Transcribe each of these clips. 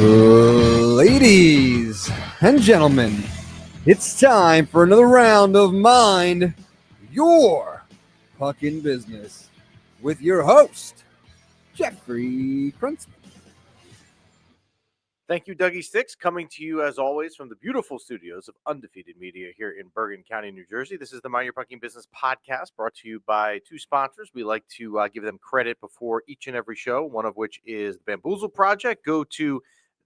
Ladies and gentlemen, it's time for another round of Mind Your Fucking Business with your host, Jeffrey Kruntzman. Thank you, Dougie Sticks, coming to you as always from the beautiful studios of Undefeated Media here in Bergen County, New Jersey. This is the Mind Your Fucking Business podcast brought to you by two sponsors. We like to give them credit before each and every show, one of which is the Bamboozle Project. Go to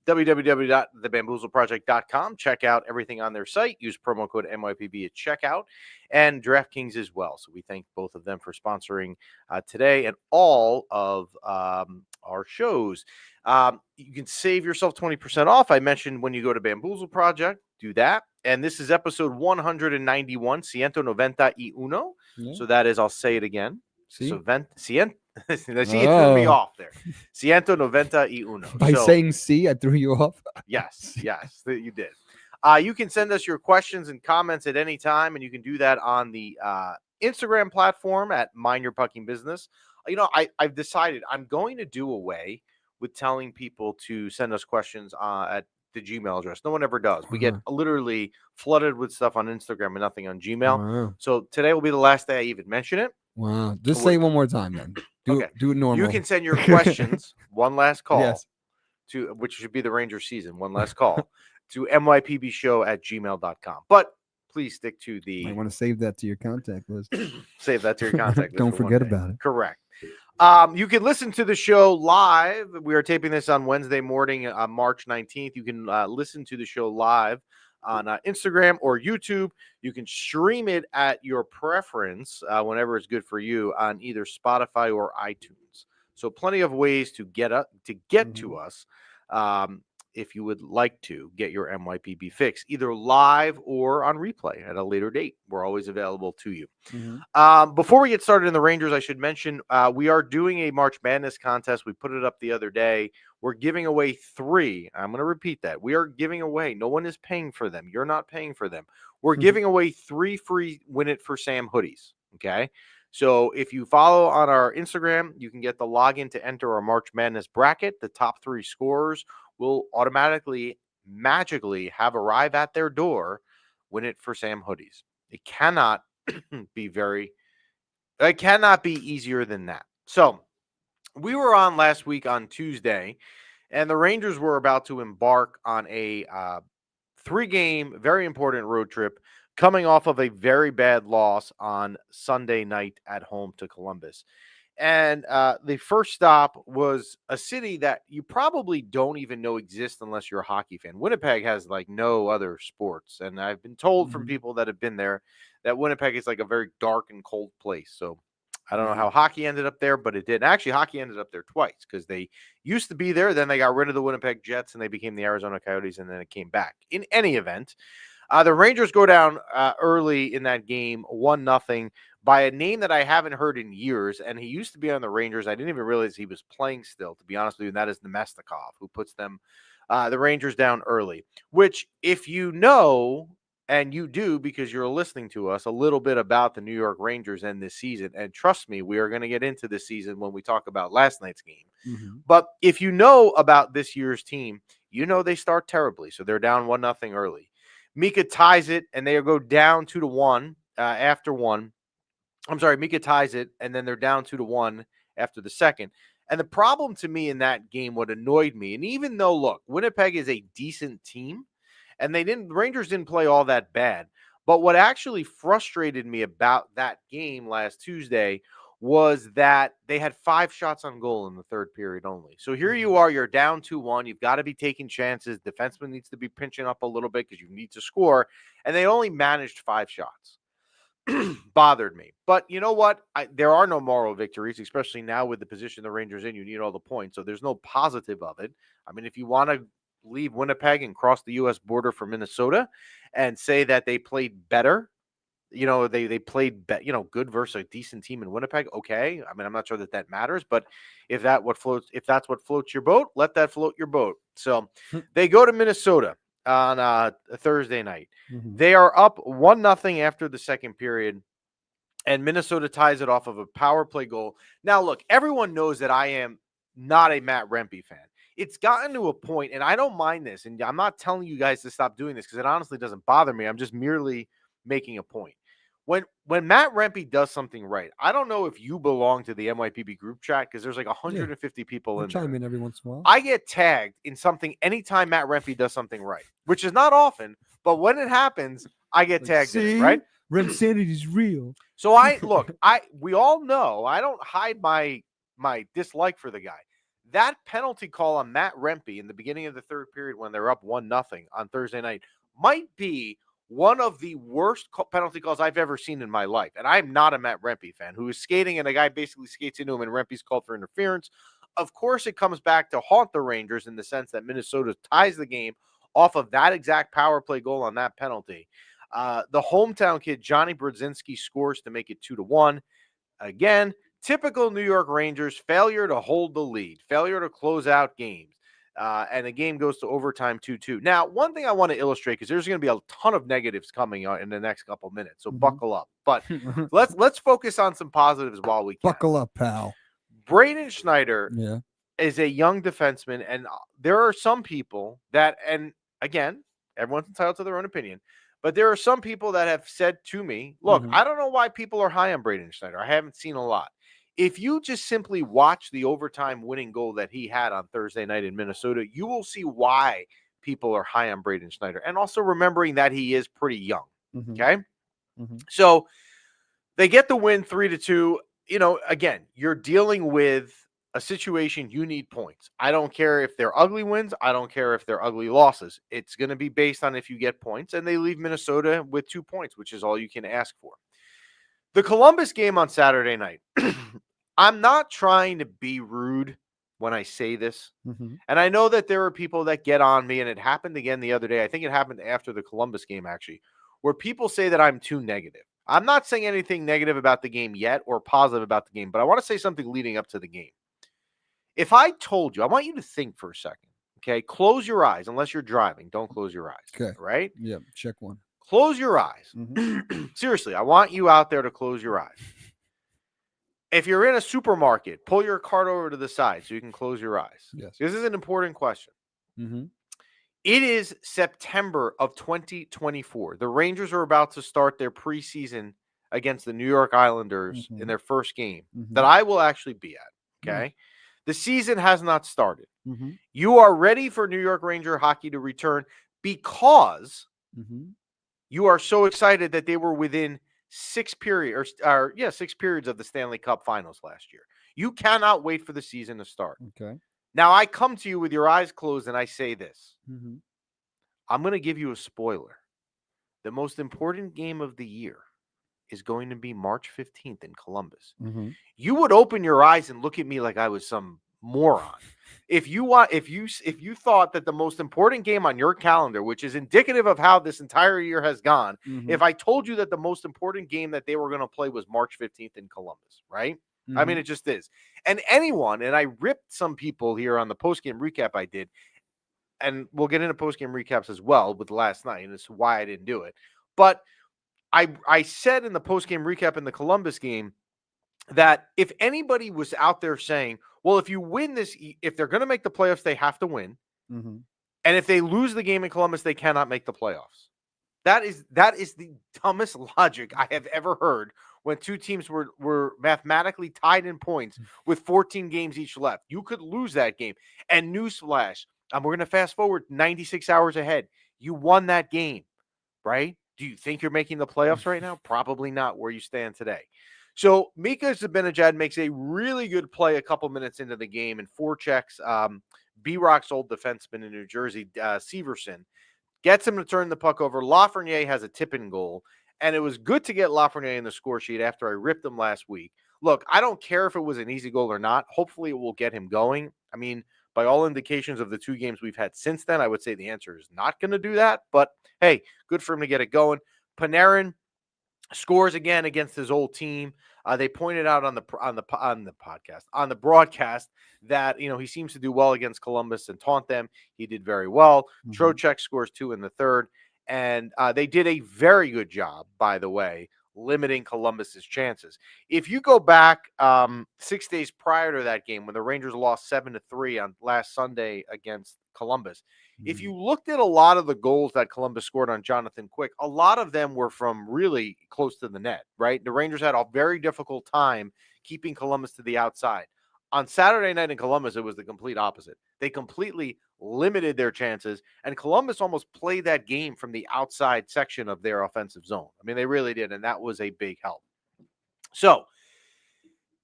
www.thebamboozleproject.com. Check out everything on their site. Use promo code MYPB at checkout, and DraftKings as well. So we thank both of them for sponsoring today and all of our shows. You can save yourself 20% off. I mentioned when you go to Bamboozle Project, do that. And this is episode 191, 191. Yeah. So that is, I'll say it again. See? So you threw me off there. 191. By saying C, I threw you off. Yes, you did. You can send us your questions and comments at any time, and you can do that on the Instagram platform at Mind Your Fucking Business. You know, I've decided I'm going to do away with telling people to send us questions at the Gmail address. No one ever does. We get literally flooded with stuff on Instagram and nothing on Gmail. Wow. So today will be the last day I even mention it. Wow. Just say it one more time then. Do it normal. You can send your questions, one last call, Yes. to which should be the Rangers season, one last call, to mypbshow@gmail.com. But please stick to the... I want to save that to your contact list. Save that to your contact list. Don't for forget one day. about it. Correct. You can listen to the show live. We are taping this on Wednesday morning, March 19th. You can listen to the show live on Instagram or YouTube. You can stream it at your preference whenever it's good for you on either Spotify or iTunes. So plenty of ways to get to us if you would like to get your MYPB fix, either live or on replay at a later date. We're always available to you. Before we get started in the Rangers, I should mention we are doing a March Madness contest. We put it up the other day. We're giving away 3. I'm going to repeat that. We are giving away. No one is paying for them. You're not paying for them. We're giving away 3 free Win It for Sam hoodies. Okay. So if you follow on our Instagram, you can get the login to enter our March Madness bracket. The top 3 scorers will magically arrive at their door. Win It for Sam hoodies. It cannot be easier than that. So we were on last week on Tuesday, and the Rangers were about to embark on a 3-game, very important road trip, coming off of a very bad loss on Sunday night at home to Columbus. And the first stop was a city that you probably don't even know exists unless you're a hockey fan. Winnipeg has like no other sports. And I've been told from people that have been there that Winnipeg is like a very dark and cold place. So I don't know how hockey ended up there, but it did. Actually, hockey ended up there twice because they used to be there. Then they got rid of the Winnipeg Jets and they became the Arizona Coyotes, and then it came back. In any event, the Rangers go down early in that game, 1-0, by a name that I haven't heard in years, and he used to be on the Rangers. I didn't even realize he was playing still, to be honest with you, and that is Nemestikov, who puts them, the Rangers, down early, which, if you know, and you do because you're listening to us, a little bit about the New York Rangers and this season, and trust me, we are going to get into this season when we talk about last night's game. But if you know about this year's team, you know they start terribly, so they're down 1-0 early. Mika ties it, and they go down 2-1 after one. I'm sorry, Mika ties it, and then they're down 2-1 after the second. And the problem to me in that game, what annoyed me, and even though, look, Winnipeg is a decent team, and the Rangers didn't play all that bad, but what actually frustrated me about that game last Tuesday was that they had 5 shots on goal in the third period only. So here you are, you're down 2-1. You've got to be taking chances. Defenseman needs to be pinching up a little bit because you need to score. And they only managed 5 shots. Bothered me. But you know what? There are no moral victories, especially now with the position the Rangers in. You need all the points. So there's no positive of it. I mean, if you want to leave Winnipeg and cross the U.S. border for Minnesota and say that they played better, you know, they played, good versus a decent team in Winnipeg. Okay. I mean, I'm not sure that matters, but if that's what floats your boat, let that float your boat. So they go to Minnesota on a Thursday night. They are up 1-0 after the second period, and Minnesota ties it off of a power play goal. Now, look, everyone knows that I am not a Matt Rempe fan. it's gotten to a point, and I don't mind this, and I'm not telling you guys to stop doing this because it honestly doesn't bother me. I'm just merely making a point. When Matt Rempe does something right, I don't know if you belong to the MYPB group chat because there's like 150 people I in chime there. in every once in a while. I get tagged in something anytime Matt Rempe does something right, which is not often, but when it happens, I get tagged in it, right? Rem Sanity's real. So we all know I don't hide my dislike for the guy. That penalty call on Matt Rempe in the beginning of the third period when they're up 1-0 on Thursday night might be one of the worst penalty calls I've ever seen in my life. And I'm not a Matt Rempe fan who is skating and a guy basically skates into him and Rempe's called for interference. Of course, it comes back to haunt the Rangers in the sense that Minnesota ties the game off of that exact power play goal on that penalty. The hometown kid, Johnny Brodzinski, scores to make it 2-1. Again, typical New York Rangers failure to hold the lead, failure to close out games. And the game goes to overtime 2-2. Now, one thing I want to illustrate, because there's going to be a ton of negatives coming in the next couple of minutes, so buckle up. But let's focus on some positives while we can. Buckle up, pal. Braden Schneider is a young defenseman, and there are some people that, and again, everyone's entitled to their own opinion, but there are some people that have said to me, look, I don't know why people are high on Braden Schneider. I haven't seen a lot. If you just simply watch the overtime winning goal that he had on Thursday night in Minnesota, you will see why people are high on Braden Schneider. And also remembering that he is pretty young. Okay. So they get the win 3-2. You know, again, you're dealing with a situation you need points. I don't care if they're ugly wins. I don't care if they're ugly losses. It's going to be based on if you get points, and they leave Minnesota with 2 points, which is all you can ask for. The Columbus game on Saturday night, I'm not trying to be rude when I say this. And I know that there are people that get on me, and it happened again the other day. I think it happened after the Columbus game, actually, where people say that I'm too negative. I'm not saying anything negative about the game yet or positive about the game, but I want to say something leading up to the game. If I told you, I want you to think for a second, okay? Close your eyes. Unless you're driving, don't close your eyes. Okay. Right? Yeah, check one. Close your eyes. Seriously, I want you out there to close your eyes. If you're in a supermarket, pull your cart over to the side so you can close your eyes. Yes. This is an important question. It is September of 2024. The Rangers are about to start their preseason against the New York Islanders in their first game that I will actually be at, okay? The season has not started. You are ready for New York Ranger hockey to return because you are so excited that they were within 6 periods of the Stanley Cup Finals last year. You cannot wait for the season to start. Okay. Now, I come to you with your eyes closed and I say this. I'm going to give you a spoiler. The most important game of the year is going to be March 15th in Columbus. You would open your eyes and look at me like I was some moron. If you thought that the most important game on your calendar, which is indicative of how this entire year has gone, if I told you that the most important game that they were going to play was March 15th in Columbus, right? I mean, it just is. And I ripped some people here on the postgame recap I did, and we'll get into postgame recaps as well with last night, and it's why I didn't do it. But I said in the postgame recap in the Columbus game that if anybody was out there saying, well, if you win this, if they're going to make the playoffs, they have to win. And if they lose the game in Columbus, they cannot make the playoffs. That is the dumbest logic I have ever heard when two teams were mathematically tied in points with 14 games each left. You could lose that game. And newsflash, we're going to fast forward 96 hours ahead. You won that game, right? Do you think you're making the playoffs right now? Probably not where you stand today. So Mika Zibanejad makes a really good play a couple minutes into the game and forechecks B-Rock's old defenseman in New Jersey, Severson, gets him to turn the puck over. Lafreniere has a tip-in goal, and it was good to get Lafreniere in the score sheet after I ripped him last week. Look, I don't care if it was an easy goal or not. Hopefully it will get him going. I mean, by all indications of the 2 games we've had since then, I would say the answer is not going to do that. But, hey, good for him to get it going. Panarin scores again against his old team. They pointed out on the broadcast that, you know, he seems to do well against Columbus and taunt them. He did very well. Trocheck scores 2 in the third. And they did a very good job, by the way, limiting Columbus's chances. If you go back 6 days prior to that game when the Rangers lost 7-3 on last Sunday against Columbus, if you looked at a lot of the goals that Columbus scored on Jonathan Quick, a lot of them were from really close to the net, right? The Rangers had a very difficult time keeping Columbus to the outside. On Saturday night in Columbus, it was the complete opposite. They completely limited their chances, and Columbus almost played that game from the outside section of their offensive zone. I mean, they really did, and that was a big help. So,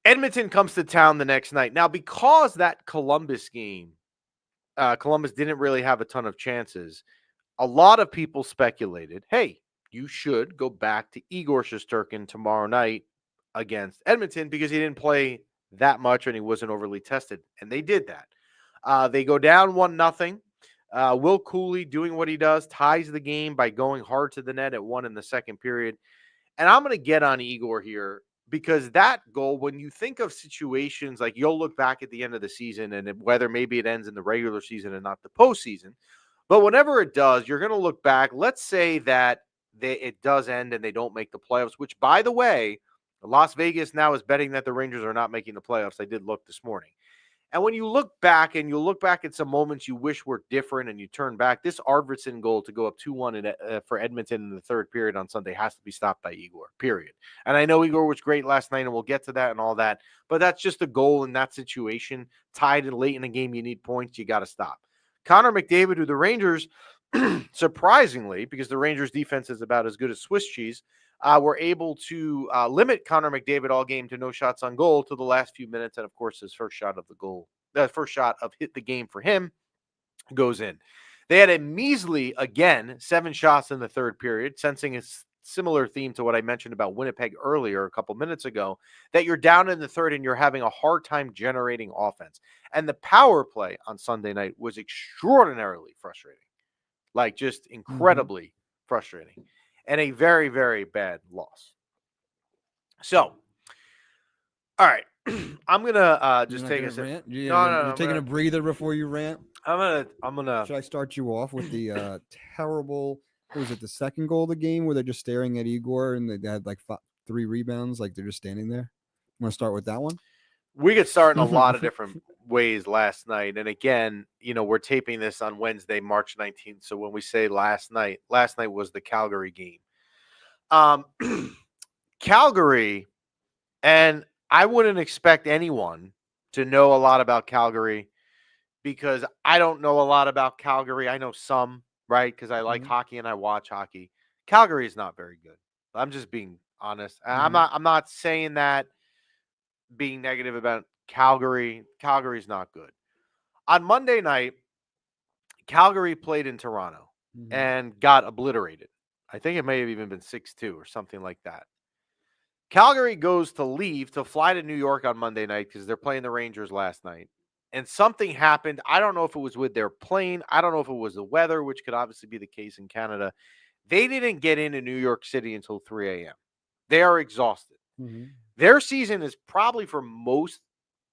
Edmonton comes to town the next night. Now, because that Columbus game, Columbus didn't really have a ton of chances, a lot of people speculated, hey, you should go back to Igor Shesterkin tomorrow night against Edmonton because he didn't play that much and he wasn't overly tested. And they did that. They go down 1-0. Will Cooley doing what he does, ties the game by going hard to the net at 1 in the second period. And I'm going to get on Igor here because that goal, when you think of situations like you'll look back at the end of the season and whether maybe it ends in the regular season and not the postseason, but whenever it does, you're going to look back. Let's say that it does end and they don't make the playoffs, which, by the way, Las Vegas now is betting that the Rangers are not making the playoffs. I did look this morning. And when you look back and you look back at some moments you wish were different and you turn back, this Arvidsson goal to go up 2-1 for Edmonton in the third period on Sunday has to be stopped by Igor, period. And I know Igor was great last night, and we'll get to that and all that, but that's just a goal in that situation. Tied and late in the game, you need points, you got to stop. Connor McDavid, who the Rangers, surprisingly, because the Rangers defense is about as good as Swiss cheese, were able to limit Connor McDavid all game to no shots on goal to the last few minutes. And of course, his first shot of the goal, the first shot of hit the game for him goes in. They had a measly, again, 7 shots in the third period, sensing a similar theme to what I mentioned about Winnipeg earlier a couple minutes ago, that you're down in the third and you're having a hard time generating offense. And the power play on Sunday night was extraordinarily frustrating, like just incredibly frustrating, and a very, very bad loss. So, all right, I'm gonna just take a rant. No, You're taking a breather before you rant. I'm gonna. Should I start you off with the terrible? What was it, the second goal of the game where they're just staring at Igor and they had like 3 rebounds, like they're just standing there? Want to start with that one? We could start in a lot of different ways last night. And again, we're taping this on Wednesday, March 19th. So when we say last night was the Calgary game. Calgary, and I wouldn't expect anyone to know a lot about Calgary because I don't know a lot about Calgary. I know some, right? Because I like hockey and I watch hockey. Calgary is not very good. I'm just being honest. I'm not saying that being negative about Calgary. Calgary's not good. On Monday night, Calgary played in Toronto and got obliterated. I think it may have even been 6-2 or something like that. Calgary goes to fly to New York on Monday night because they're playing the Rangers last night. And something happened. I don't know if it was with their plane. I don't know if it was the weather, which could obviously be the case in Canada. They didn't get into New York City until 3 a.m. They are exhausted. Their season is probably for most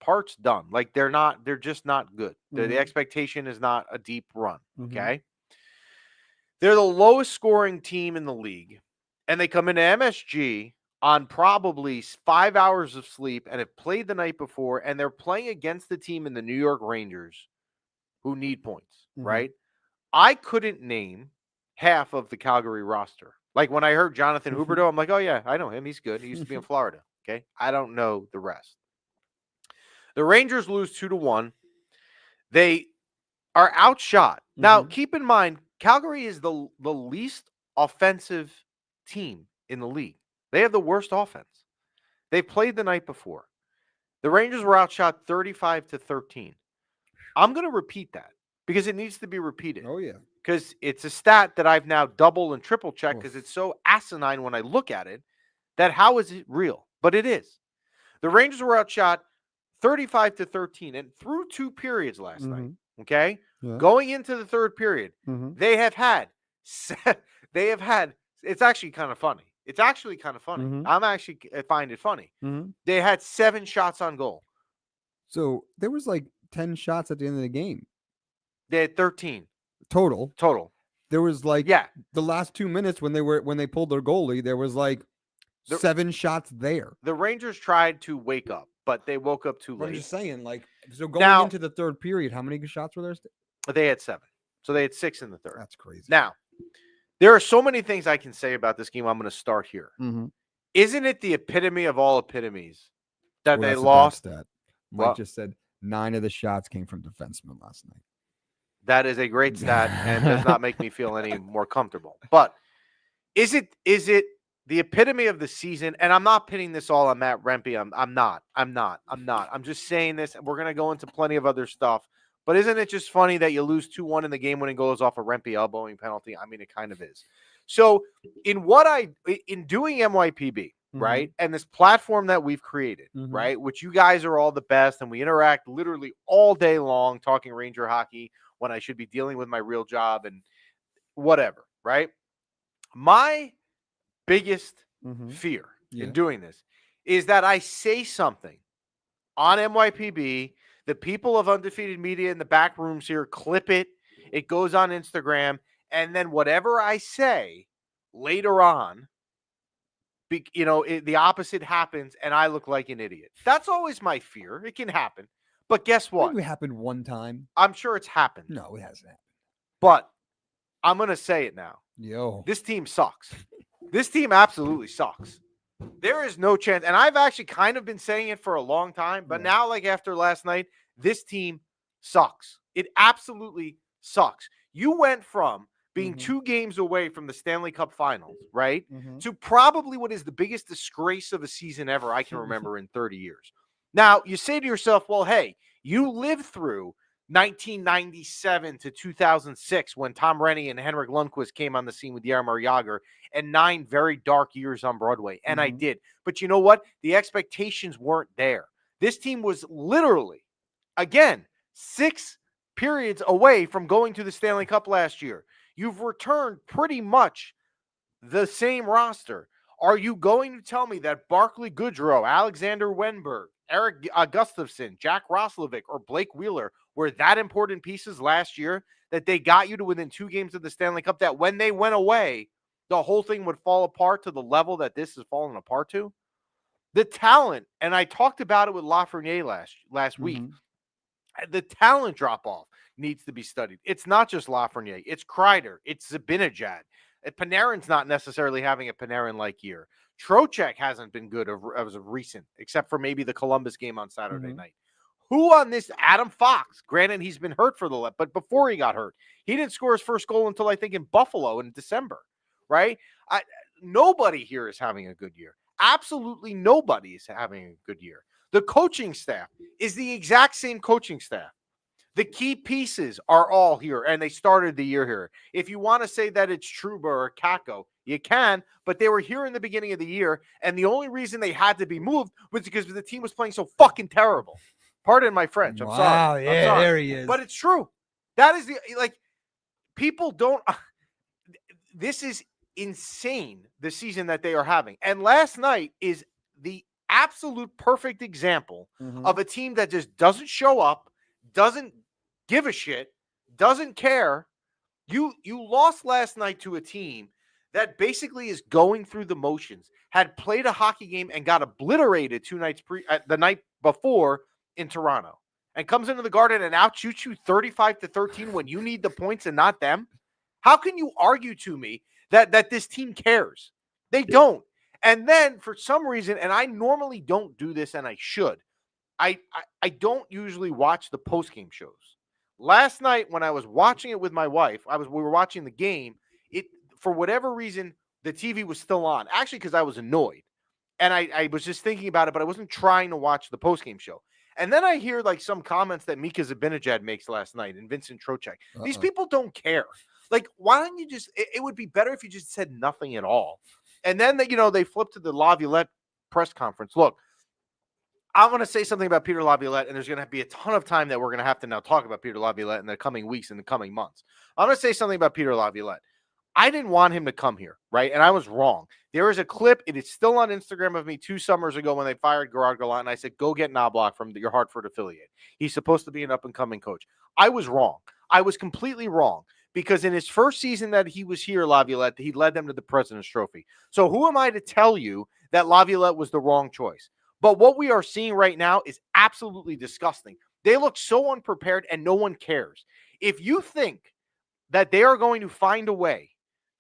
parts done. Like they're just not good. The expectation is not a deep run. Okay. They're the lowest scoring team in the league. And they come into MSG on probably 5 hours of sleep and have played the night before. And they're playing against the team in the New York Rangers who need points, right? I couldn't name half of the Calgary roster. Like when I heard Jonathan Huberdeau, I'm like, oh yeah, I know him. He's good. He used to be in Florida. Okay. I don't know the rest. The Rangers lose 2-1. They are outshot. Now, keep in mind, Calgary is the least offensive team in the league. They have the worst offense. They played the night before. The Rangers were outshot 35-13. I'm going to repeat that because it needs to be repeated. Oh, yeah. Because it's a stat that I've now double and triple checked because it's so asinine when I look at it that how is it real? But it is. The Rangers were outshot 35-13 and through 2 periods last night. Okay. Yeah. Going into the third period, they have had, it's actually kind of funny. It's actually kind of funny. I find it funny. They had 7 shots on goal. So there was like 10 shots at the end of the game. They had 13. Total. There was like the last 2 minutes when they pulled their goalie, there was like 7 shots there. The Rangers tried to wake up, but they woke up too I'm late. just saying, like, so going Now- into the third period, how many shots were there? They had 7. So they had 6 in the third. That's crazy. Now, there are so many things I can say about this game. I'm going to start here. Mhm. Isn't it the epitome of all epitomes that Well, they that's a bad lost? stat. Mike What? just said 9 of the shots came from defensemen last night. That is a great stat and does not make me feel any more comfortable. But is it the epitome of the season? And I'm not pinning this all on Matt Rempe. I'm not. I'm just saying this. We're going to go into plenty of other stuff. But isn't it just funny that you lose 2-1 in the game-winning goals off a Rempe elbowing penalty? I mean, it kind of is. So in doing MYPB, right, and this platform that we've created, right, which you guys are all the best, and we interact literally all day long talking Ranger hockey when I should be dealing with my real job and whatever, right? My biggest fear in doing this is that I say something on MYPB, the people of Undefeated Media in the back rooms here clip it, it goes on Instagram, and then whatever I say later on, the opposite happens and I look like an idiot. That's always my fear. It can happen. But guess I what? think it happened one time. I'm sure it's happened. No, it hasn't happened. But I'm going to say it now. Yo. This team sucks. This team absolutely sucks. There is no chance. And I've actually kind of been saying it for a long time. But now, like after last night, this team sucks. It absolutely sucks. You went from being 2 games away from the Stanley Cup Finals, right, to probably what is the biggest disgrace of a season ever I can remember in 30 years. Now, you say to yourself, well, hey, you lived through 1997 to 2006 when Tom Rennie and Henrik Lundqvist came on the scene with Jaromir Jagr and 9 very dark years on Broadway. And I did. But you know what? The expectations weren't there. This team was literally, again, 6 periods away from going to the Stanley Cup last year. You've returned pretty much the same roster. Are you going to tell me that Barclay Goodrow, Alexander Wenberg, Eric Gustafsson, Jack Roslovic, or Blake Wheeler were that important pieces last year that they got you to within 2 games of the Stanley Cup, that when they went away, the whole thing would fall apart to the level that this is falling apart to? The talent, and I talked about it with Lafreniere last week, the talent drop-off needs to be studied. It's not just Lafreniere. It's Kreider. It's Zibanejad. Panarin's not necessarily having a Panarin-like year. Trocheck hasn't been good as of recent, except for maybe the Columbus game on Saturday night. Who on this? Adam Fox. Granted, he's been hurt but before he got hurt, he didn't score his first goal until I think in Buffalo in December, right? Nobody here is having a good year. Absolutely nobody is having a good year. The coaching staff is the exact same coaching staff. The key pieces are all here, and they started the year here. If you want to say that it's Trouba or Kakko, you can, but they were here in the beginning of the year, and the only reason they had to be moved was because the team was playing so fucking terrible. Pardon my French. I'm sorry. Yeah, I'm sorry. there he is. But it's true. That is people don't. This is insane, the season that they are having. And last night is the absolute perfect example of a team that just doesn't show up, doesn't give a shit, doesn't care. You lost last night to a team that basically is going through the motions, had played a hockey game and got obliterated the night before in Toronto, and comes into the Garden and outshoots you 35-13 when you need the points and not them. How can you argue to me that this team cares? They don't. And then for some reason, and I normally don't do this and I should, I don't usually watch the post-game shows. Last night when I was watching it with my wife, we were watching the game. For whatever reason, the TV was still on. Actually, because I was annoyed. And I was just thinking about it, but I wasn't trying to watch the postgame show. And then I hear some comments that Mika Zibanejad makes last night and Vincent Trocheck. These people don't care. Why don't you just – it would be better if you just said nothing at all. And then, they flip to the Laviolette press conference. Look, I'm going to say something about Peter Laviolette, and there's going to be a ton of time that we're going to have to now talk about Peter Laviolette in the coming weeks and the coming months. I'm going to say something about Peter Laviolette. I didn't want him to come here, right? And I was wrong. There is a clip. It is still on Instagram of me 2 summers ago when they fired Gerard Gallant, and I said, go get Knobloch from your Hartford affiliate. He's supposed to be an up-and-coming coach. I was wrong. I was completely wrong because in his first season that he was here, Laviolette, he led them to the President's Trophy. So who am I to tell you that Laviolette was the wrong choice? But what we are seeing right now is absolutely disgusting. They look so unprepared and no one cares. If you think that they are going to find a way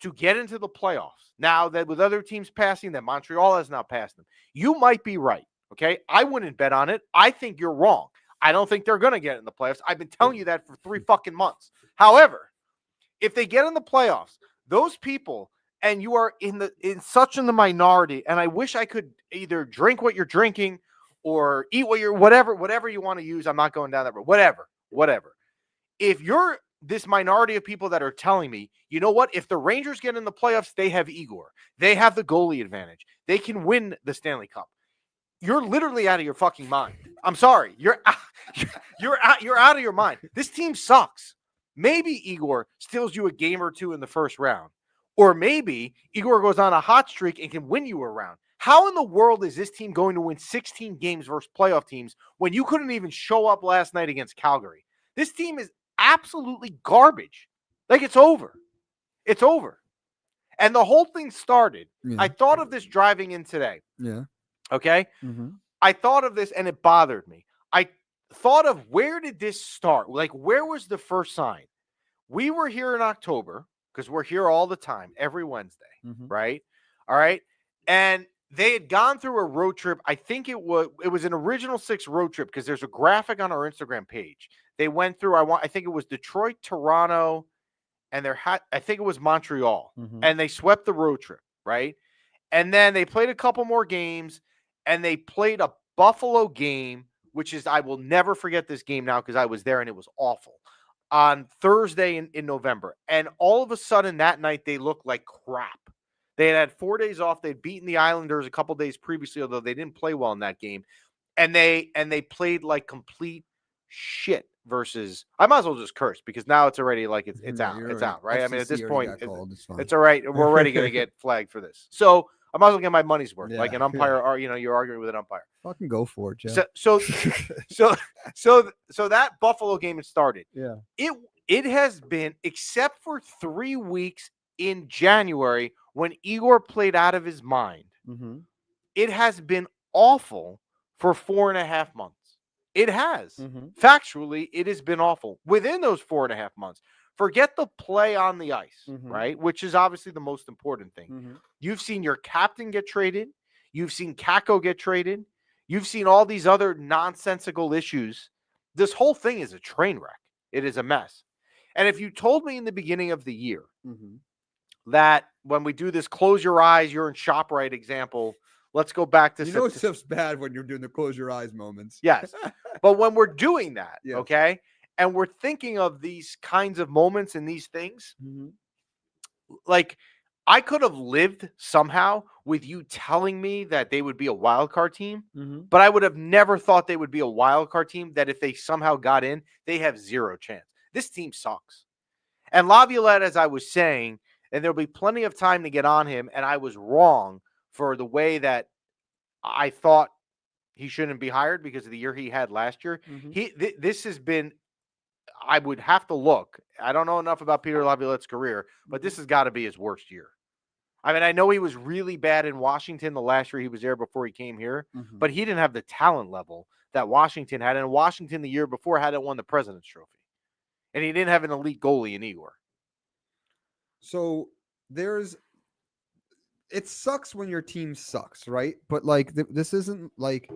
to get into the playoffs, now that with other teams passing them, Montreal has not passed them, you might be right, okay? I wouldn't bet on it. I think you're wrong. I don't think they're going to get in the playoffs. I've been telling you that for 3 fucking months. However, if they get in the playoffs, those people, and you are in the minority, and I wish I could either drink what you're drinking or eat what you're whatever you want to use. I'm not going down that road. Whatever. If you're this minority of people that are telling me, you know what? If the Rangers get in the playoffs, they have Igor. They have the goalie advantage. They can win the Stanley Cup. You're literally out of your fucking mind. I'm sorry. You're out of your mind. This team sucks. Maybe Igor steals you a game or two in the first round. Or maybe Igor goes on a hot streak and can win you a round. How in the world is this team going to win 16 games versus playoff teams when you couldn't even show up last night against Calgary? This team is absolutely garbage. Like, it's over. It's over. And the whole thing started. Yeah. I thought of this driving in today. Yeah. Okay? Mm-hmm. I thought of this and it bothered me. I thought of, where did this start? Like, where was the first sign? We were here in October because we're here all the time, every Wednesday, right? All right. And they had gone through a road trip. I think it was an original 6 road trip because there's a graphic on our Instagram page. They went through, I think it was Detroit, Toronto, and I think it was Montreal. And they swept the road trip, right? And then they played a couple more games, and they played a Buffalo game, which is, I will never forget this game now because I was there and it was awful, on Thursday in November. And all of a sudden that night, they looked like crap. They had 4 days off. They'd beaten the Islanders a couple days previously, although they didn't play well in that game. And they played like complete shit versus, I might as well just curse because now it's already like it's out. It's out, right? I mean, at this point, it's all right. We're already going to get flagged for this. So I might as well get my money's worth. Like an umpire, you're arguing with an umpire. Fucking go for it, Jeff. So that Buffalo game had started. Yeah. It has been, except for 3 weeks in January when Igor played out of his mind, it has been awful for 4.5 months. It has. Factually, it has been awful. Within those 4.5 months, forget the play on the ice, right? Which is obviously the most important thing. You've seen your captain get traded. You've seen Kako get traded. You've seen all these other nonsensical issues. This whole thing is a train wreck. It is a mess. And if you told me in the beginning of the year that when we do this close your eyes, you're in ShopRite example, let's go back to... You know stuff's bad when you're doing the close your eyes moments. Yes. But when we're doing that, okay, and we're thinking of these kinds of moments and these things, like, I could have lived somehow with you telling me that they would be a wild card team, but I would have never thought they would be a wild card team, that if they somehow got in, they have zero chance. This team sucks. And Laviolette, as I was saying, and there'll be plenty of time to get on him, and I was wrong for the way that I thought he shouldn't be hired because of the year he had last year. This has been, I would have to look. I don't know enough about Peter Laviolette's career, but this has got to be his worst year. I mean, I know he was really bad in Washington the last year he was there before he came here, but he didn't have the talent level that Washington had. And Washington the year before hadn't won the President's Trophy. And he didn't have an elite goalie in Igor. So it sucks when your team sucks, right? But like this isn't like,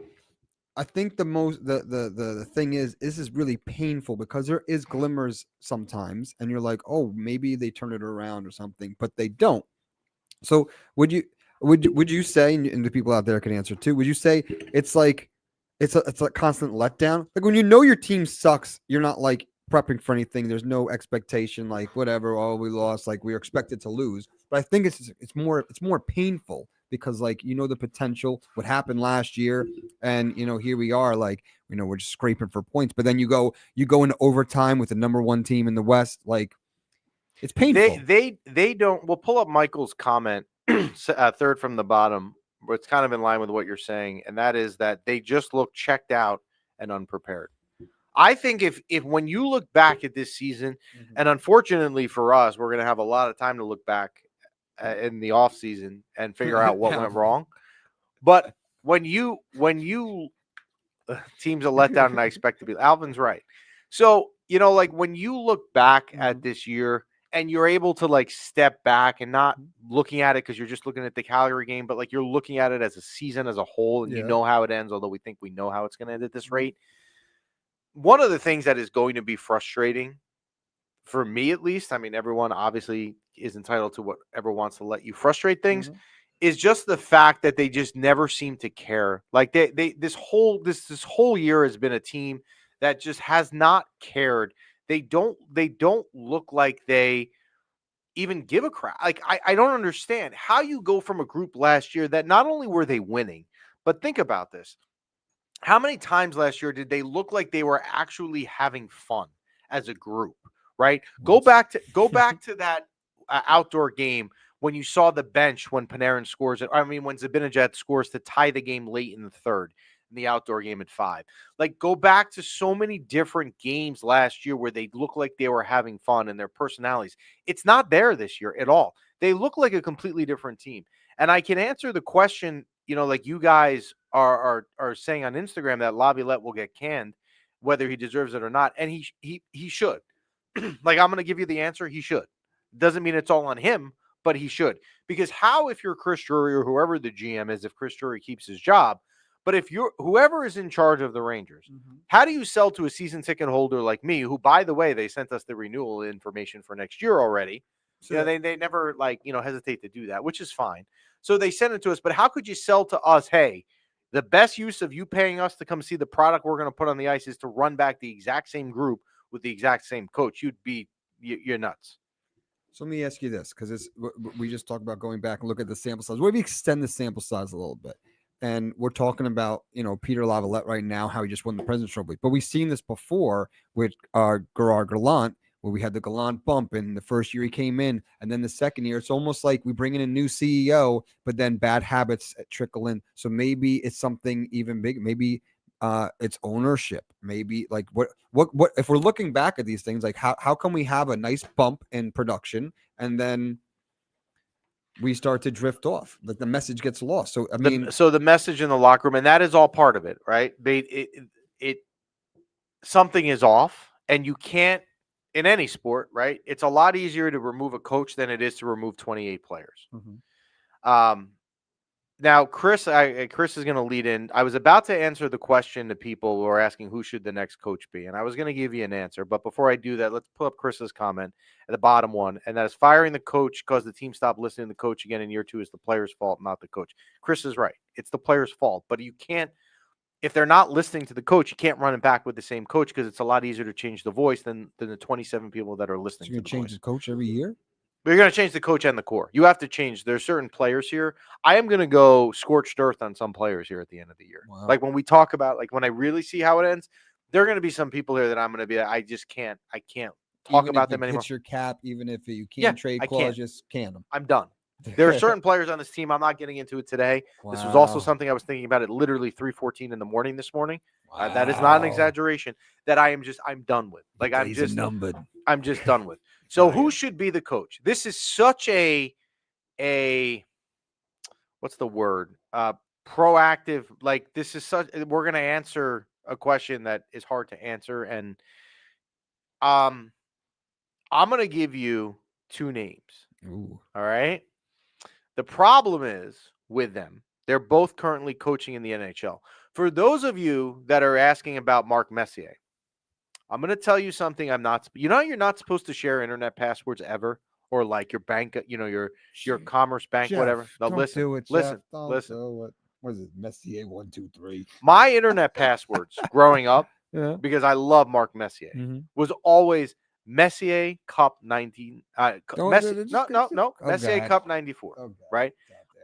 I think the thing is, this is really painful because there is glimmers sometimes, and you're like, oh, maybe they turn it around or something, but they don't. So would you say, and the people out there can answer too, would you say it's like it's a constant letdown? Like when you know your team sucks, you're not like prepping for anything. There's no expectation, like whatever. Oh, we lost. Like we were expected to lose. But I think it's more painful because like the potential, what happened last year, and here we are, like we're just scraping for points. But then you go into overtime with the number 1 team in the West, like. It's painful. They don't. We'll pull up Michael's comment, third from the bottom, where it's kind of in line with what you're saying, and that is that they just look checked out and unprepared. I think if when you look back at this season, and unfortunately for us, we're going to have a lot of time to look back in the off season and figure out what went wrong. But when you teams are let down and I expect to be, Alvin's right. So, like when you look back at this year and you're able to like step back and not looking at it because you're just looking at the Calgary game, but like you're looking at it as a season as a whole and you know how it ends, although we think we know how it's going to end at this rate. One of the things that is going to be frustrating for me, at least, I mean, everyone obviously is entitled to whatever wants to let you frustrate things, is just the fact that they just never seem to care. Like this whole year has been a team that just has not cared. They don't look like they even give a crap. Like I don't understand how you go from a group last year that not only were they winning, but think about this. How many times last year did they look like they were actually having fun as a group, right? Go back to that outdoor game when you saw the bench when Panarin scores it. I mean, when Zibanejad scores to tie the game late in the third in the outdoor game at 5. Like, go back to so many different games last year where they look like they were having fun and their personalities. It's not there this year at all. They look like a completely different team. And I can answer the question, like you guys are saying on Instagram that Laviolette will get canned, whether he deserves it or not. And he should. Like, I'm going to give you the answer. He should. Doesn't mean it's all on him, but he should. Because how, if you're Chris Drury or whoever the GM is, if Chris Drury keeps his job, but if you're whoever is in charge of the Rangers, how do you sell to a season ticket holder like me, who, by the way, they sent us the renewal information for next year already. Sure. They never hesitate to do that, which is fine. So they sent it to us, but how could you sell to us, hey, the best use of you paying us to come see the product we're going to put on the ice is to run back the exact same group with the exact same coach? You're nuts. So let me ask you this, because we just talked about going back and look at the sample size. What if we extend the sample size a little bit? And we're talking about, Peter Laviolette right now, how he just won the President's Trophy. But we've seen this before with Gerard Gallant, where we had the Gallant bump in the first year he came in. And then the second year, it's almost like we bring in a new CEO, but then bad habits trickle in. So maybe it's something even big. Maybe it's ownership. Maybe like what if we're looking back at these things, like how can we have a nice bump in production and then we start to drift off, like the message gets lost. So I mean, so the message in the locker room, and that is all part of it, right? Something is off, and you can't, in any sport, right? It's a lot easier to remove a coach than it is to remove 28 players. Now, Chris is going to lead in. I was about to answer the question to people who are asking who should the next coach be, and I was going to give you an answer. But before I do that, let's pull up Chris's comment at the bottom one, and that is firing the coach because the team stopped listening to the coach again in year 2 is the player's fault, not the coach. Chris is right. It's the player's fault, but you can't, if they're not listening to the coach, you can't run it back with the same coach because it's a lot easier to change the voice than the 27 people that are listening to the voice. You're going to change the coach every year? But you're going to change the coach and the core. You have to change. There's certain players here. I am going to go scorched earth on some players here at the end of the year. Wow. Like when we talk about, like when I really see how it ends, there are going to be some people here that I'm going to be, I can't talk about them anymore. Hit your cap, even if you can't trade clause, just can them. I'm done. There are certain players on this team. I'm not getting into it today. Wow. This was also something I was thinking about at literally 3:14 in the morning this morning. Wow. That is not an exaggeration. That I'm done with. Like I'm just done with. So who should be the coach? This is such a what's the word? Proactive. Like this is such. We're gonna answer a question that is hard to answer, and I'm gonna give you 2 names. Ooh. All right. The problem is with them, they're both currently coaching in the NHL. For those of you that are asking about Mark Messier, I'm going to tell you something you're not supposed to share internet passwords ever, or like your bank, your Commerce Bank, Jeff, whatever. Now listen. What is it? Messier 123. My internet passwords growing up, because I love Mark Messier, was always Messier Cup 19. Messier Cup 94. Right?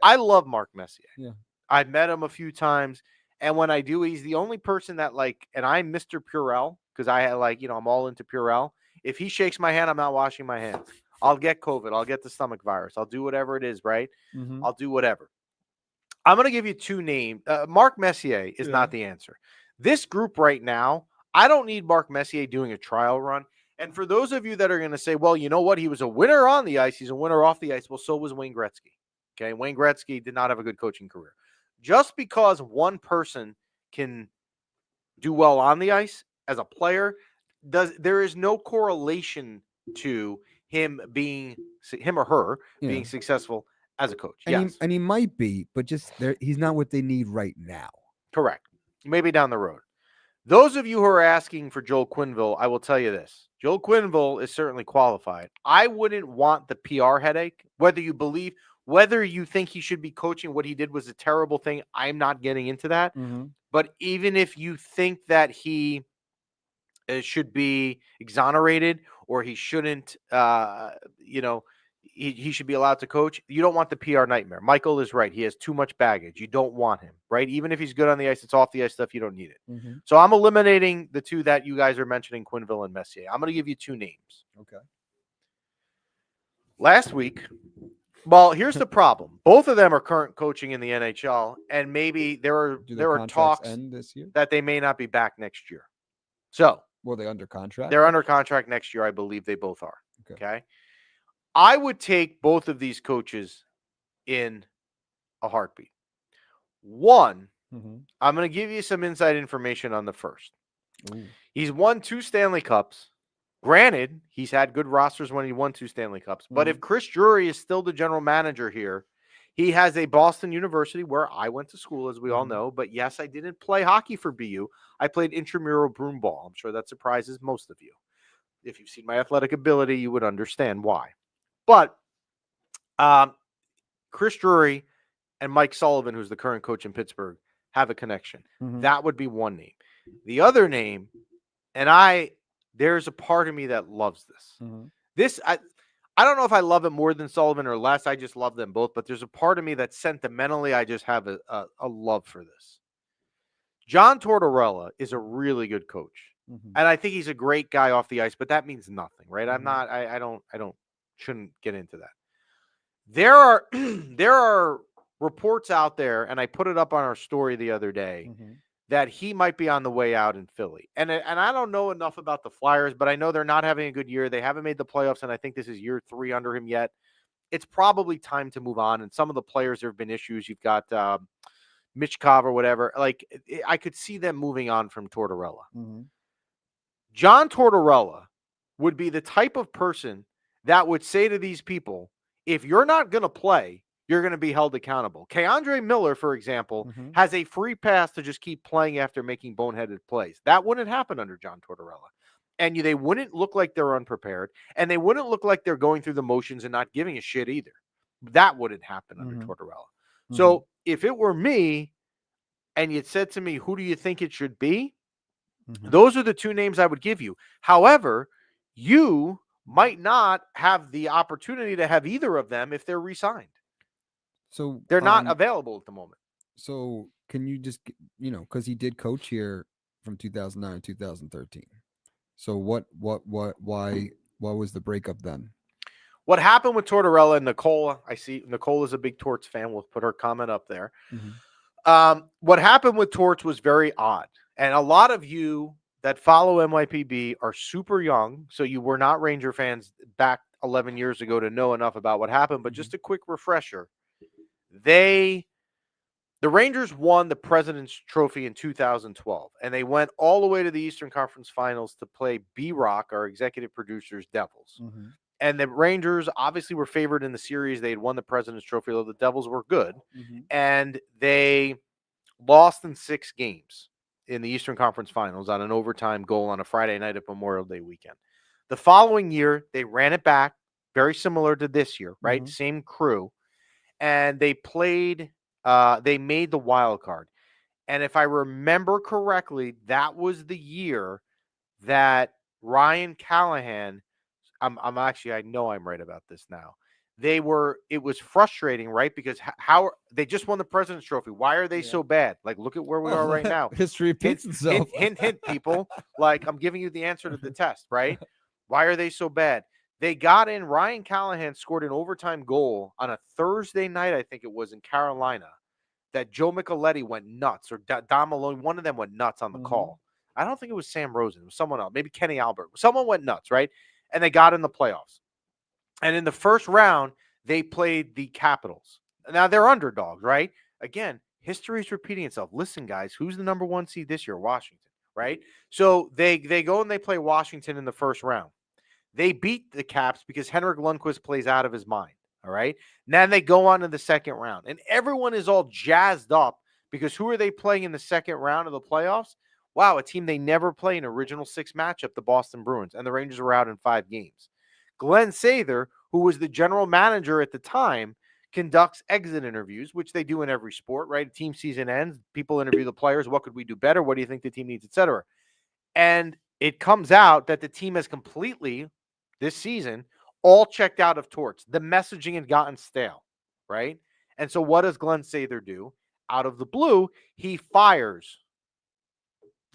I love Mark Messier. Yeah. I've met him a few times, and when I do, he's the only person that and I'm Mr. Purell. Because I'm all into Purell. If he shakes my hand, I'm not washing my hands. I'll get COVID. I'll get the stomach virus. I'll do whatever it is, right? I'll do whatever. I'm going to give you 2 names. Mark Messier is not the answer. This group right now, I don't need Mark Messier doing a trial run. And for those of you that are going to say, well, you know what? He was a winner on the ice. He's a winner off the ice. Well, so was Wayne Gretzky. Okay. Wayne Gretzky did not have a good coaching career. Just because one person can do well on the ice as a player, there is no correlation to him or her being successful as a coach. And he might be, but just he's not what they need right now. Correct. Maybe down the road. Those of you who are asking for Joel Quenneville, I will tell you this. Joel Quenneville is certainly qualified. I wouldn't want the PR headache, whether you think he should be coaching. What he did was a terrible thing. I'm not getting into that. Mm-hmm. But even if you think that he should be exonerated or he shouldn't, he should be allowed to coach, you don't want the PR nightmare. Michael is right. He has too much baggage. You don't want him, right? Even if he's good on the ice, it's off the ice stuff. You don't need it. Mm-hmm. So I'm eliminating the two that you guys are mentioning, Quenneville and Messier. I'm going to give you two names. Okay. Last week, well, here's the problem. Both of them are current coaching in the NHL, and maybe there are talks end this year that they may not be back next year. So, were they under contract? They're under contract next year. I believe they both are. Okay. I would take both of these coaches in a heartbeat. One, I'm going to give you some inside information on the first. Ooh. He's won 2 Stanley Cups. Granted, he's had good rosters when he won 2 Stanley Cups. But if Chris Drury is still the general manager here, he has a Boston University where I went to school, as we all know. But yes, I didn't play hockey for BU. I played intramural broomball. I'm sure that surprises most of you. If you've seen my athletic ability, you would understand why. But Chris Drury and Mike Sullivan, who's the current coach in Pittsburgh, have a connection. That would be one name. The other name, and there's a part of me that loves this. I don't know if I love it more than Sullivan or less. I just love them both. But there's a part of me that sentimentally, I just have a love for this. John Tortorella is a really good coach. And I think he's a great guy off the ice, but that means nothing, right? I shouldn't get into that. There are reports out there, and I put it up on our story the other day, that he might be on the way out in Philly. And I don't know enough about the Flyers, but I know they're not having a good year. They haven't made the playoffs, and I think this is year 3 under him yet. It's probably time to move on. And some of the players, there have been issues. You've got Michkov or whatever. Like, I could see them moving on from Tortorella. John Tortorella would be the type of person that would say to these people, if you're not going to play, you're going to be held accountable. Keandre Miller, for example, has a free pass to just keep playing after making boneheaded plays. That wouldn't happen under John Tortorella. And they wouldn't look like they're unprepared, and they wouldn't look like they're going through the motions and not giving a shit either. That wouldn't happen under Tortorella. So if it were me and you'd said to me, who do you think it should be? Those are the two names I would give you. However, you might not have the opportunity to have either of them if they're re-signed. So they're not available at the moment. So can you just, because he did coach here from 2009 to 2013. So why was the breakup then? What happened with Tortorella and Nicole? I see Nicole is a big Torts fan. We'll put her comment up there. What happened with Torts was very odd. And a lot of you that follow MYPB are super young, so you were not Ranger fans back 11 years ago to know enough about what happened. But just a quick refresher. The Rangers won the President's Trophy in 2012, and they went all the way to the Eastern Conference Finals to play B-Rock, our executive producer's Devils. And the Rangers obviously were favored in the series. They had won the President's Trophy, although the Devils were good. And they lost in 6 games in the Eastern Conference Finals on an overtime goal on a Friday night at Memorial Day weekend. The following year, they ran it back, very similar to this year, right? Same crew. And they played, they made the wild card. And if I remember correctly, that was the year that Ryan Callahan, I know I'm right about this now. It was frustrating, right? Because how they just won the President's Trophy. Why are they so bad? Like, look at where we are right now. History repeats itself. Hint, people. Like, I'm giving you the answer to the test, right? Why are they so bad? They got in. Ryan Callahan scored an overtime goal on a Thursday night, I think it was, in Carolina, that Joe Micheletti went nuts, or Dom Malone, one of them went nuts on the call. I don't think it was Sam Rosen. It was someone else. Maybe Kenny Albert. Someone went nuts, right? And they got in the playoffs. And in the first round, they played the Capitals. Now they're underdogs, right? Again, history is repeating itself. Listen, guys, who's the number 1 seed this year? Washington, right? So they go and they play Washington in the first round. They beat the Caps because Henrik Lundqvist plays out of his mind. All right. Then they go on to the second round, and everyone is all jazzed up because who are they playing in the second round of the playoffs? Wow, a team they never play an original 6 matchup, the Boston Bruins, and the Rangers were out in 5 games. Glenn Sather, who was the general manager at the time, conducts exit interviews, which they do in every sport, right? Team season ends, people interview the players. What could we do better? What do you think the team needs, etc. And it comes out that the team has completely, this season, all checked out of Torts. The messaging had gotten stale, right? And so what does Glenn Sather do? Out of the blue, he fires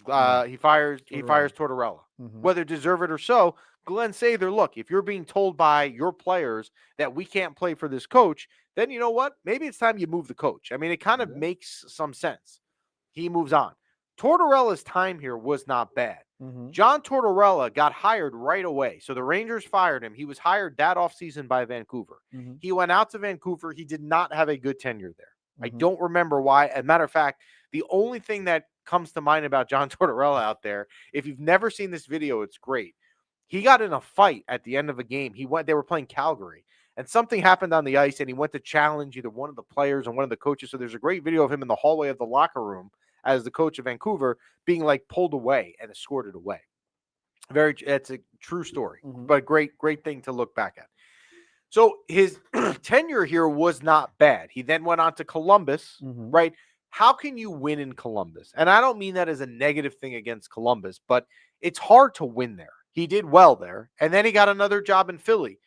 Tortorella. Whether deserve it or so, Glenn Sather, look, if you're being told by your players that we can't play for this coach, then you know what? Maybe it's time you move the coach. I mean, it kind of makes some sense. He moves on. Tortorella's time here was not bad. John Tortorella got hired right away. So the Rangers fired him. He was hired that offseason by Vancouver. He went out to Vancouver. He did not have a good tenure there. I don't remember why. As a matter of fact, the only thing that comes to mind about John Tortorella out there, if you've never seen this video, it's great. He got in a fight at the end of a game. They were playing Calgary, and something happened on the ice, and he went to challenge either one of the players or one of the coaches. So there's a great video of him in the hallway of the locker room as the coach of Vancouver being like pulled away and escorted away. It's a true story, but great thing to look back at. So his tenure here was not bad. He then went on to Columbus, right? How can you win in Columbus? And I don't mean that as a negative thing against Columbus, but it's hard to win there. He did well there, and then he got another job in Philly.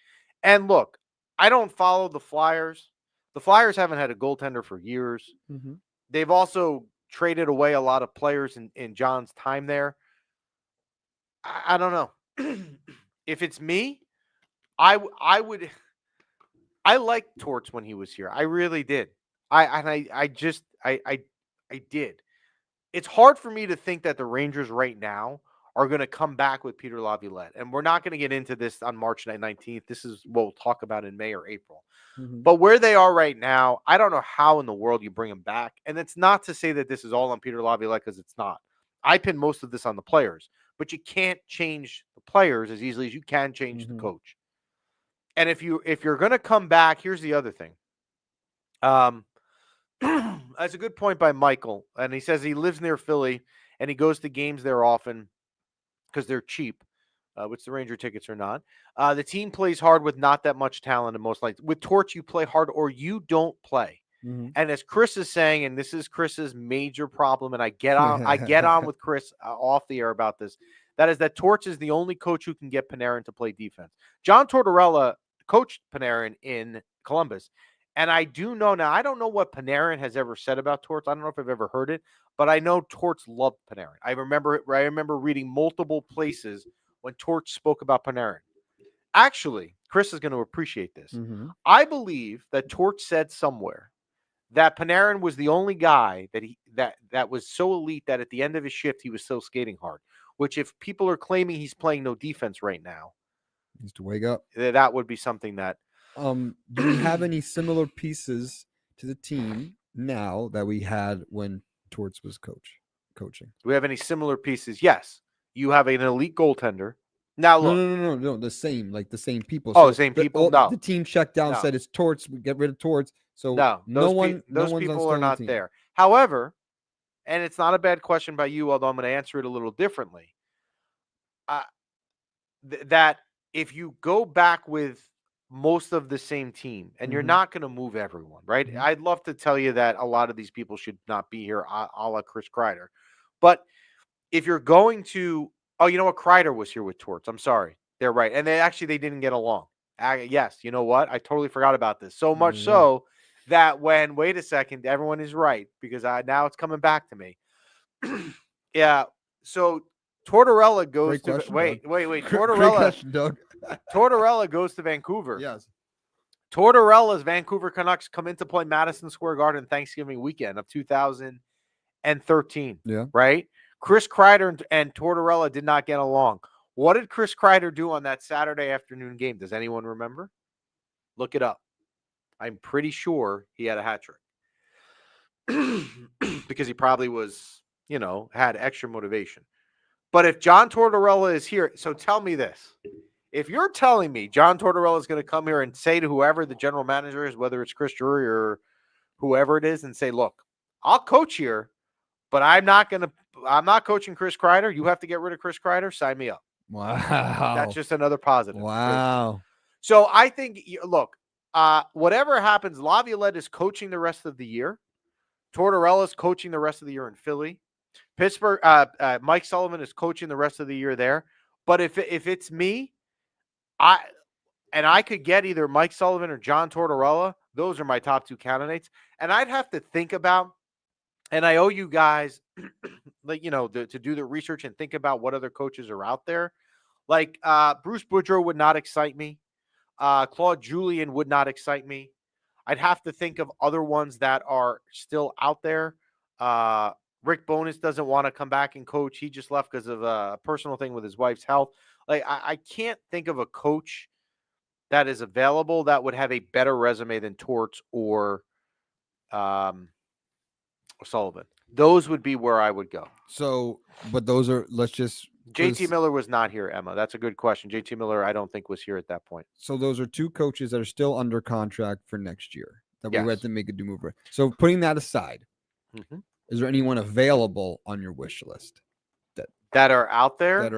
And look, I don't follow the Flyers. The Flyers haven't had a goaltender for years. They've also traded away a lot of players in John's time there. I don't know. If it's me, I liked Torts when he was here. I really did. I did. It's hard for me to think that the Rangers right now are going to come back with Peter Laviolette. And we're not going to get into this on March 19th. This is what we'll talk about in May or April. But where they are right now, I don't know how in the world you bring them back. And it's not to say that this is all on Peter Laviolette, because it's not. I pin most of this on the players. But you can't change the players as easily as you can change the coach. And if you're going to come back, here's the other thing. That's a good point by Michael. And he says he lives near Philly and he goes to games there often because they're cheap, which the Ranger tickets are not. The team plays hard with not that much talent, and most likely with Torch, you play hard or you don't play. And as Chris is saying, and this is Chris's major problem, and I get on with Chris off the air about this, that is that Torch is the only coach who can get Panarin to play defense. John Tortorella coached Panarin in Columbus. And I do know now, I don't know what Panarin has ever said about Torts. I don't know if I've ever heard it, but I know Torts loved Panarin. I remember reading multiple places when Torts spoke about Panarin. Actually, Chris is going to appreciate this. I believe that Torts said somewhere that Panarin was the only guy that was so elite that at the end of his shift, he was still skating hard, which if people are claiming he's playing no defense right now, he needs to wake up. That would be something that, do we have any similar pieces to the team now that we had when Torts was coaching? Do we have any similar pieces? Yes. You have an elite goaltender. Now look. No. The same people. Oh, same people? No. The team checked down, said it's Torts. We get rid of Torts. So those people are not there. However, and it's not a bad question by you, although I'm going to answer it a little differently. That if you go back with most of the same team, and you're not going to move everyone, right? I'd love to tell you that a lot of these people should not be here, a la Chris Kreider. But if you're going to, you know what? Kreider was here with Torts. I'm sorry. They're right. And they didn't get along. Yes. You know what? I totally forgot about this. So much so that wait a second, everyone is right, because now it's coming back to me. Yeah. So Tortorella goes to wait. Tortorella goes to Vancouver. Yes. Tortorella's Vancouver Canucks come into play Madison Square Garden Thanksgiving weekend of 2013. Yeah. Right? Chris Kreider and Tortorella did not get along. What did Chris Kreider do on that Saturday afternoon game? Does anyone remember? Look it up. I'm pretty sure he had a hat trick because he probably was, had extra motivation. But if John Tortorella is here, so tell me this. If you're telling me John Tortorella is going to come here and say to whoever the general manager is, whether it's Chris Drury or whoever it is, and say, look, I'll coach here, but I'm not coaching Chris Kreider. You have to get rid of Chris Kreider. Sign me up. Wow. That's just another positive. Wow. So I think, look, whatever happens, Laviolette is coaching the rest of the year. Tortorella is coaching the rest of the year in Philly. Pittsburgh, Mike Sullivan is coaching the rest of the year there. But if it's me, I could get either Mike Sullivan or John Tortorella. Those are my top two candidates. And I'd have to think about, and I owe you guys, to do the research and think about what other coaches are out there. Like Bruce Boudreau would not excite me. Claude Julien would not excite me. I'd have to think of other ones that are still out there. Rick Bowness doesn't want to come back and coach. He just left because of a personal thing with his wife's health. Like I can't think of a coach that is available that would have a better resume than Torts or Sullivan. Those would be where I would go. So, but those are, let's just. JT Miller was not here, Emma. That's a good question. JT Miller, I don't think was here at that point. So those are two coaches that are still under contract for next year that we had to make a do move. So putting that aside, is there anyone available on your wish list that are out there?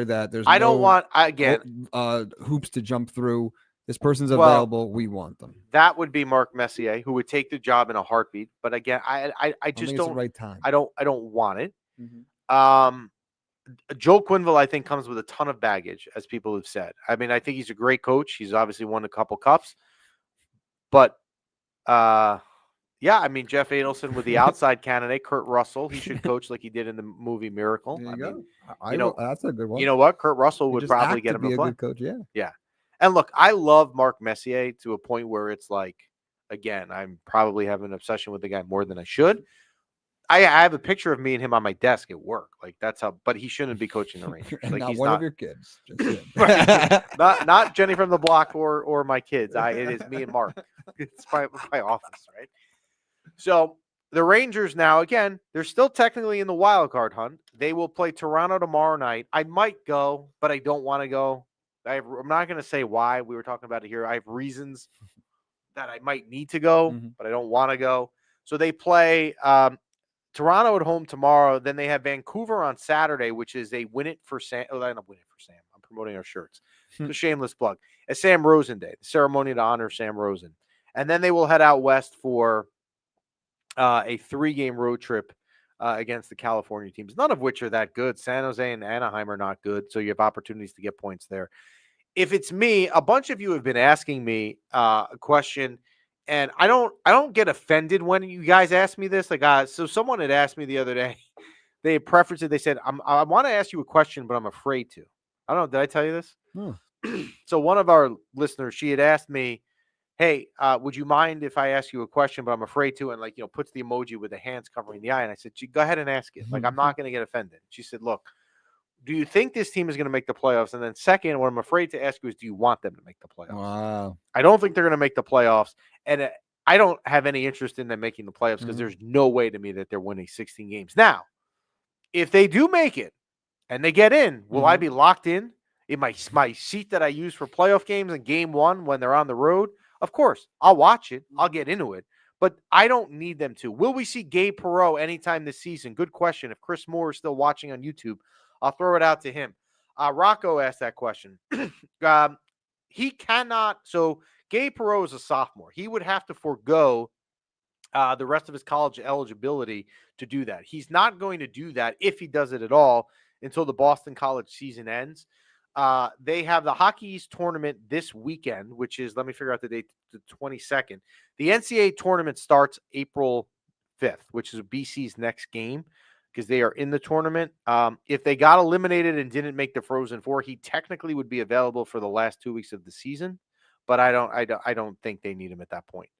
That there's don't want, again, hoops to jump through. This person's available. We want them. That would be Mark Messier, who would take the job in a heartbeat. But again, I just don't. It's the right time. I don't want it. Joe Quenneville, I think, comes with a ton of baggage, as people have said. I mean, I think he's a great coach. He's obviously won a couple cups. But, Jeff Adelson with the outside candidate, Kurt Russell, he should coach like he did in the movie Miracle. There you go. That's a good one. You know what? Kurt Russell would probably get him to a play. Good coach, yeah. Yeah. And look, I love Mark Messier to a point where it's like, again, I'm probably having an obsession with the guy more than I should. I have a picture of me and him on my desk at work. Like that's how, but he shouldn't be coaching the Rangers. Like not he's one not of your kids. Just not Jenny from the block or my kids. It is me and Mark. It's my office, right? So the Rangers now, again, they're still technically in the wild card hunt. They will play Toronto tomorrow night. I might go, but I don't want to go. I'm not going to say why. We were talking about it here. I have reasons that I might need to go, but I don't want to go. So they play Toronto at home tomorrow. Then they have Vancouver on Saturday, which is a win it for Sam. Oh, I'm not winning for Sam. I'm promoting our shirts. It's a shameless plug. It's Sam Rosen Day, the ceremony to honor Sam Rosen. And then they will head out west for a 3-game road trip against the California teams, none of which are that good. San Jose and Anaheim are not good, so you have opportunities to get points there. If it's me, a bunch of you have been asking me a question, and I don't get offended when you guys ask me this. Like, so someone had asked me the other day, they preferenced it. They said, I want to ask you a question, but I'm afraid to. I don't know. Did I tell you this? So one of our listeners, she had asked me, hey, would you mind if I ask you a question, but I'm afraid to, and puts the emoji with the hands covering the eye. And I said, go ahead and ask it. Like, I'm not going to get offended. She said, look, do you think this team is going to make the playoffs? And then second, what I'm afraid to ask you is, do you want them to make the playoffs? Wow. I don't think they're going to make the playoffs. And I don't have any interest in them making the playoffs because there's no way to me that they're winning 16 games. Now, if they do make it and they get in, will I be locked in my seat that I use for playoff games in game one when they're on the road? Of course, I'll watch it. I'll get into it. But I don't need them to. Will we see Gabe Perreault anytime this season? Good question. If Chris Moore is still watching on YouTube, I'll throw it out to him. Rocco asked that question. He cannot. So Gabe Perreault is a sophomore. He would have to forego the rest of his college eligibility to do that. He's not going to do that if he does it at all until the Boston College season ends. They have the Hockey East tournament this weekend, which is, let me figure out the date, the 22nd. The NCAA tournament starts April 5th, which is BC's next game because they are in the tournament. If they got eliminated and didn't make the Frozen Four, he technically would be available for the last 2 weeks of the season, but I don't think they need him at that point.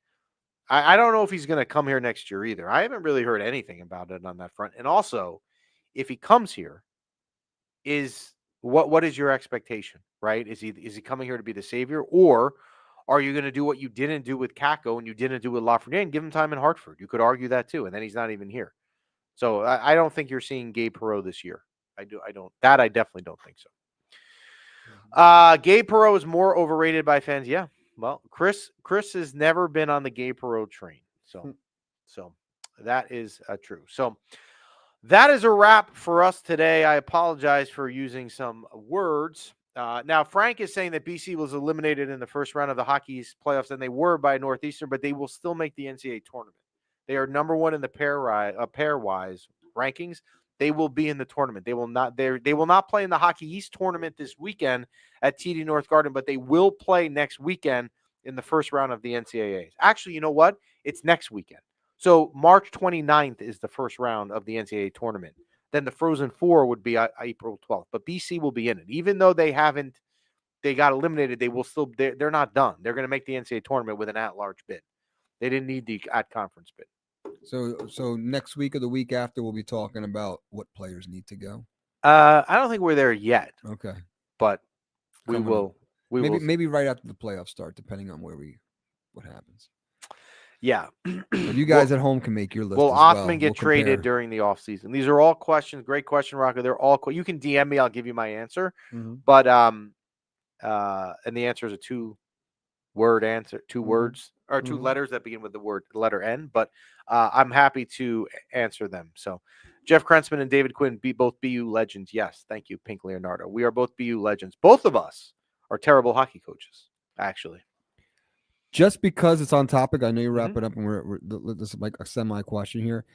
I don't know if he's going to come here next year either. I haven't really heard anything about it on that front. And also, if he comes here, is what is your expectation, right? Is he coming here to be the savior, or are you going to do what you didn't do with Kako and you didn't do with Lafreniere and give him time in Hartford? You could argue that too, and then he's not even here. So I don't think you're seeing Gabe Perreault this year. I definitely don't think so. Gabe Perreault is more overrated by fans. Yeah. Well, Chris has never been on the Gabe Perreault train. So that is true. So that is a wrap for us today. I apologize for using some words. Now, Frank is saying that BC was eliminated in the first round of the Hockey East playoffs, and they were by Northeastern, but they will still make the NCAA tournament. They are number one in the pairwise rankings. They will be in the tournament. They will not play in the Hockey East tournament this weekend at TD North Garden, but they will play next weekend in the first round of the NCAAs. Actually, you know what? It's next weekend. So March 29th is the first round of the NCAA tournament. Then the Frozen Four would be April 12th. But BC will be in it. Even though they got eliminated, they will still, they're not done. They're going to make the NCAA tournament with an at-large bid. They didn't need the at-conference bid. So next week or the week after, we'll be talking about what players need to go. I don't think we're there yet. Okay. But we will. Maybe right after the playoffs start, depending on what happens. Yeah. But you guys at home can make your list. Will as Othman well. get traded during the offseason? These are all questions. Great question, Rocco. They're all you can DM me. I'll give you my answer. Mm-hmm. But and the answer is a two-word answer, two words or two letters that begin with the letter N. But I'm happy to answer them. So Jeff Krentzman and David Quinn both BU legends. Yes, thank you, Pink Leonardo. We are both BU legends. Both of us are terrible hockey coaches, actually. Just because it's on topic, I know you wrap it up, and this is like a semi question here.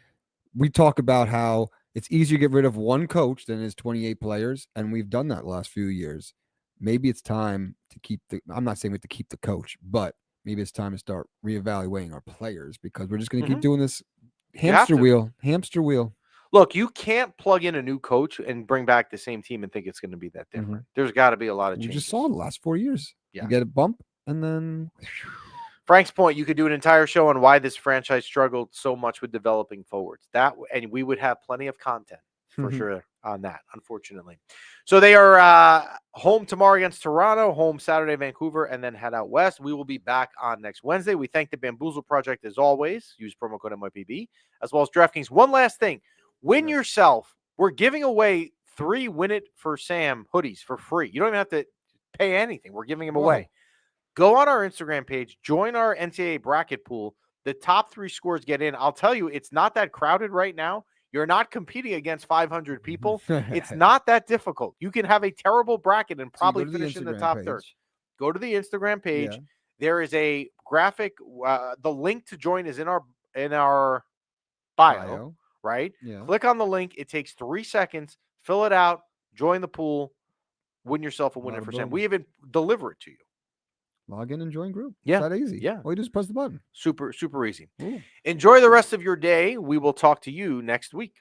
We talk about how it's easier to get rid of one coach than it is 28 players, and we've done that the last few years. Maybe it's time to keep I'm not saying we have to keep the coach, but maybe it's time to start reevaluating our players because we're just going to keep doing this hamster wheel. Look, you can't plug in a new coach and bring back the same team and think it's going to be that different. There's got to be a lot of changes. You just saw the last 4 years. Yeah. You get a bump, and then Frank's point, you could do an entire show on why this franchise struggled so much with developing forwards. And we would have plenty of content for sure on that, unfortunately. So they are home tomorrow against Toronto, home Saturday, Vancouver, and then head out west. We will be back on next Wednesday. We thank the Bamboozle Project as always. Use promo code MYPB, as well as DraftKings. One last thing. Win yourself. We're giving away 3 Win It for Sam hoodies for free. You don't even have to pay anything. We're giving them away. Go on our Instagram page, join our NCAA bracket pool. The top 3 scores get in. I'll tell you, it's not that crowded right now. You're not competing against 500 people. It's not that difficult. You can have a terrible bracket and probably finish in the top third. Go to the Instagram page. Yeah. There is a graphic. The link to join is in our bio. Right? Yeah. Click on the link. It takes 3 seconds. Fill it out. Join the pool. Win yourself a Win It for Sam. We even deliver it to you. Log in and join group. Yeah. It's that easy. Yeah. All you do is press the button. Super, super easy. Ooh. Enjoy the rest of your day. We will talk to you next week.